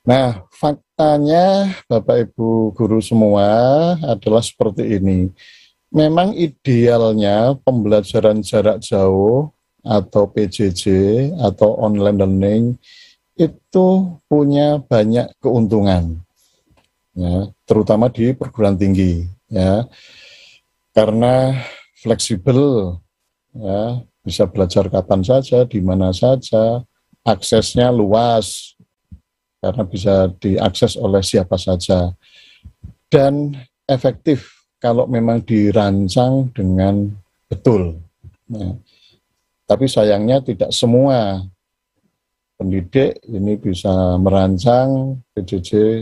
Nah, faktanya Bapak Ibu guru semua adalah seperti ini. Memang idealnya pembelajaran jarak jauh atau PJJ atau online learning itu punya banyak keuntungan, ya, terutama di perguruan tinggi, ya, karena fleksibel, ya, bisa belajar kapan saja, di mana saja, aksesnya luas, karena bisa diakses oleh siapa saja, dan efektif kalau memang dirancang dengan betul. Nah, tapi sayangnya tidak semua pendidik ini bisa merancang PJJ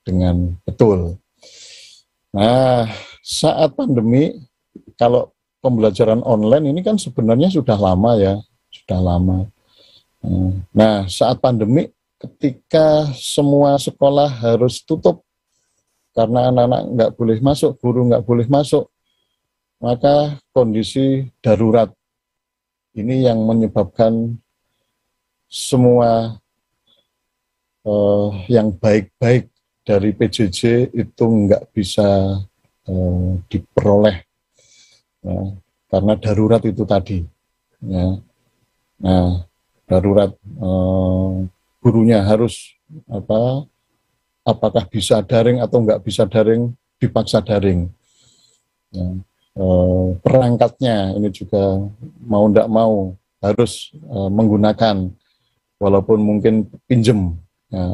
dengan betul. Nah, saat pandemi, kalau pembelajaran online ini kan sebenarnya sudah lama ya, sudah lama. Nah, saat pandemi, ketika semua sekolah harus tutup karena anak-anak nggak boleh masuk, guru nggak boleh masuk, maka kondisi darurat ini yang menyebabkan semua yang baik-baik dari PJJ itu nggak bisa diperoleh, ya, karena darurat itu tadi. Ya. Nah, darurat gurunya harus apakah bisa daring atau nggak bisa daring, dipaksa daring. Ya. Perangkatnya ini juga mau nggak mau harus menggunakan, walaupun mungkin pinjem. Ya,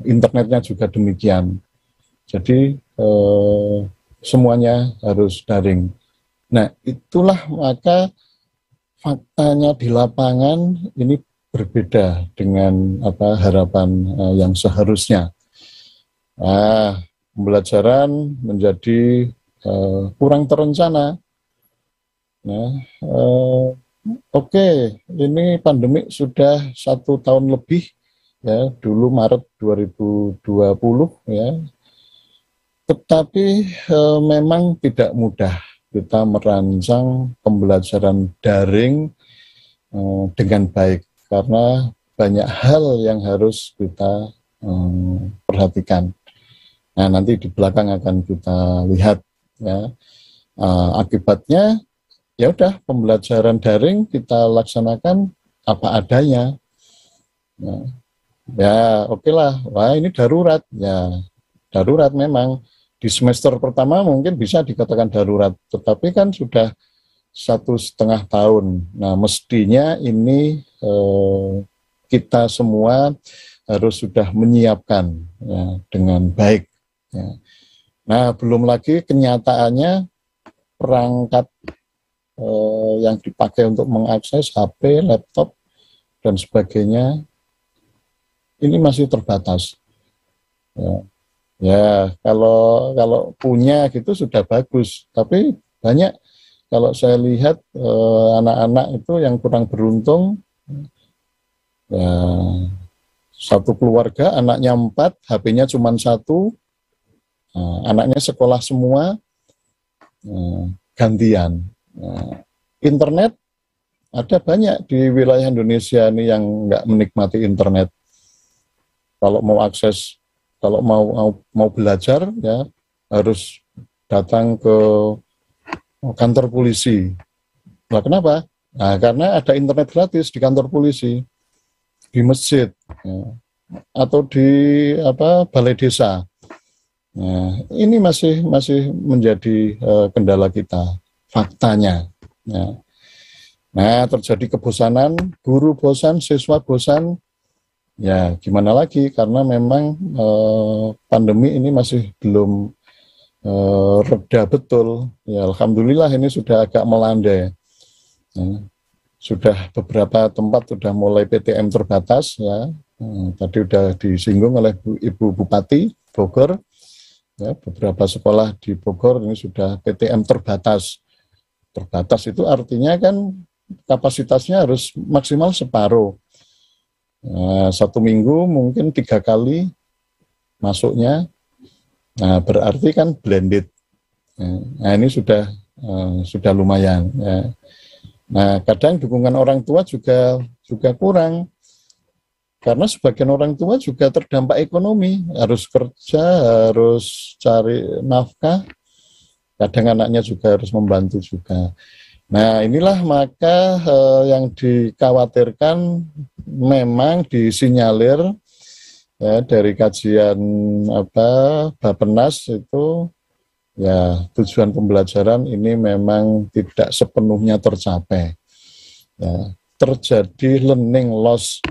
internetnya juga demikian. Jadi semuanya harus daring. Nah, itulah maka faktanya di lapangan ini berbeda dengan harapan yang seharusnya. Nah, pembelajaran menjadi kurang terencana. Nah, oke, ini pandemi sudah 1 tahun lebih, ya, dulu Maret 2020, ya, tetapi memang tidak mudah kita merancang pembelajaran daring dengan baik, karena banyak hal yang harus kita perhatikan. Nah, nanti di belakang akan kita lihat, ya, akibatnya. Ya udah, pembelajaran daring kita laksanakan apa adanya. Ya oke lah, wah ini darurat. Ya, darurat memang. Di semester pertama mungkin bisa dikatakan darurat, tetapi kan sudah 1,5 tahun. Nah, mestinya ini kita semua harus sudah menyiapkan, ya, dengan baik. Ya. Nah, belum lagi kenyataannya perangkat yang dipakai untuk mengakses HP, laptop, dan sebagainya, ini masih terbatas. Ya, ya kalau punya gitu sudah bagus, tapi banyak, kalau saya lihat anak-anak itu yang kurang beruntung, ya, satu keluarga anaknya 4, HP-nya cuma 1, anaknya sekolah semua, gantian. Nah, internet ada banyak di wilayah Indonesia ini yang nggak menikmati internet. Kalau mau akses, kalau mau belajar, ya harus datang ke kantor polisi. Nah, kenapa? Nah, karena ada internet gratis di kantor polisi, di masjid, ya, atau di balai desa. Nah, ini masih menjadi kendala kita. Faktanya. Ya. Nah, terjadi kebosanan, guru bosan, siswa bosan, ya gimana lagi, karena memang pandemi ini masih belum reda betul. Ya, alhamdulillah ini sudah agak melandai. Ya. Sudah beberapa tempat sudah mulai PTM terbatas, ya. Tadi sudah disinggung oleh Ibu Bupati Bogor. Ya, beberapa sekolah di Bogor ini sudah PTM terbatas. Terbatas itu artinya kan kapasitasnya harus maksimal separuh. Nah, 1 minggu mungkin 3 kali masuknya. Nah, berarti kan blended. Nah, ini sudah lumayan. Ya. Nah, kadang dukungan orang tua juga kurang. Karena sebagian orang tua juga terdampak ekonomi, harus kerja, harus cari nafkah, kadang anaknya juga harus membantu juga. Nah, inilah maka yang dikhawatirkan memang disinyalir ya dari kajian Bappenas itu ya tujuan pembelajaran ini memang tidak sepenuhnya tercapai. Ya, terjadi learning loss,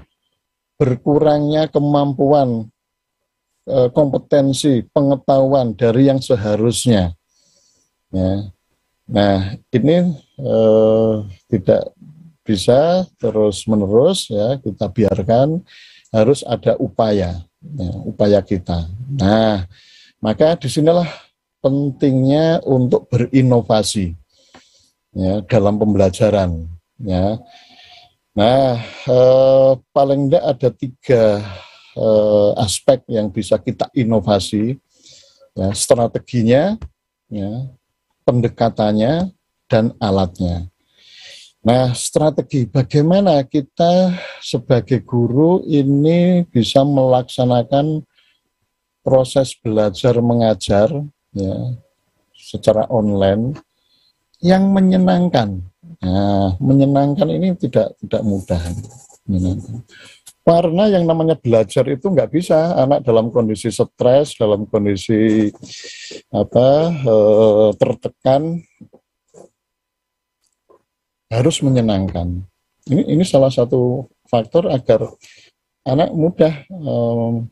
berkurangnya kemampuan, kompetensi, pengetahuan dari yang seharusnya. Ya. Nah, ini tidak bisa terus-menerus ya kita biarkan, harus ada upaya, ya, upaya kita. Nah, maka disinilah pentingnya untuk berinovasi ya dalam pembelajaran. Ya. Nah, paling tidak ada 3 aspek yang bisa kita inovasi, ya, strateginya, ya, pendekatannya, dan alatnya. Nah, strategi bagaimana kita sebagai guru ini bisa melaksanakan proses belajar mengajar ya secara online yang menyenangkan. Nah, menyenangkan ini tidak mudah. Menyenangkan. Karena yang namanya belajar itu nggak bisa anak dalam kondisi stres, dalam kondisi tertekan, harus menyenangkan. Ini salah satu faktor agar anak mudah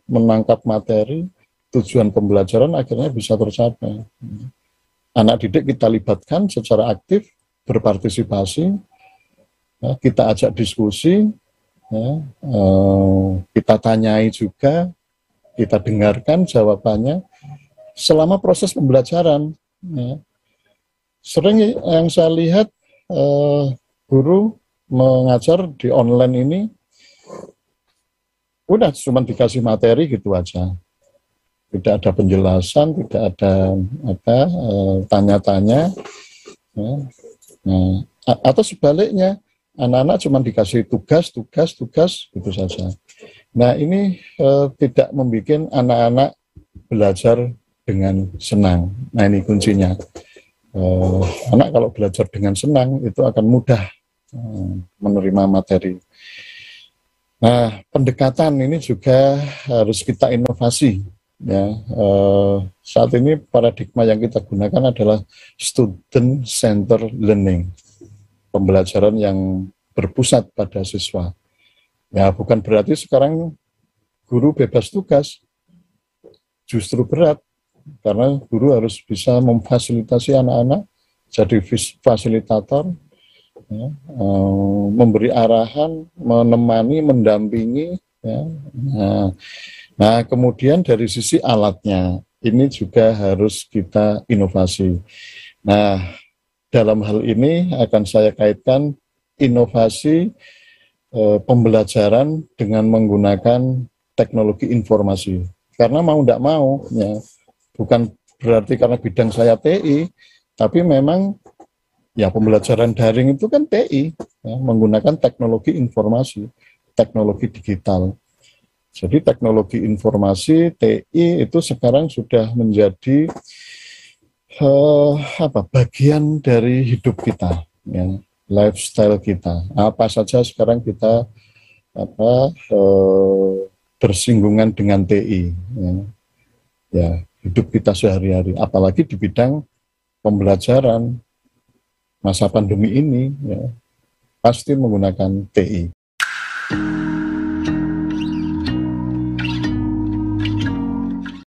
menangkap materi, tujuan pembelajaran akhirnya bisa tercapai. Anak didik kita libatkan secara aktif, berpartisipasi, ya, kita ajak diskusi, ya, kita tanyai juga, kita dengarkan jawabannya selama proses pembelajaran. Ya. Sering yang saya lihat guru mengajar di online ini udah cuma dikasih materi gitu aja, tidak ada penjelasan, tidak ada tanya-tanya, ya. Nah, atau sebaliknya anak-anak cuma dikasih tugas gitu saja. Nah, ini tidak membuat anak-anak belajar dengan senang. Nah, ini kuncinya. Anak kalau belajar dengan senang itu akan mudah menerima materi. Nah, pendekatan ini juga harus kita inovasi. Ya, saat ini paradigma yang kita gunakan adalah student center learning, pembelajaran yang berpusat pada siswa. Ya, bukan berarti sekarang guru bebas tugas, justru berat, karena guru harus bisa memfasilitasi anak-anak, jadi fasilitator, ya, memberi arahan, menemani, mendampingi. Ya. Nah, kemudian dari sisi alatnya, ini juga harus kita inovasi. Nah, dalam hal ini akan saya kaitkan inovasi pembelajaran dengan menggunakan teknologi informasi. Karena mau tidak mau, ya, bukan berarti karena bidang saya TI, tapi memang ya pembelajaran daring itu kan TI, ya, menggunakan teknologi informasi, teknologi digital. Jadi teknologi informasi TI itu sekarang sudah menjadi bagian dari hidup kita, ya, lifestyle kita. Apa saja sekarang kita bersinggungan dengan TI, ya. Ya, hidup kita sehari-hari, apalagi di bidang pembelajaran masa pandemi ini, ya, pasti menggunakan TI.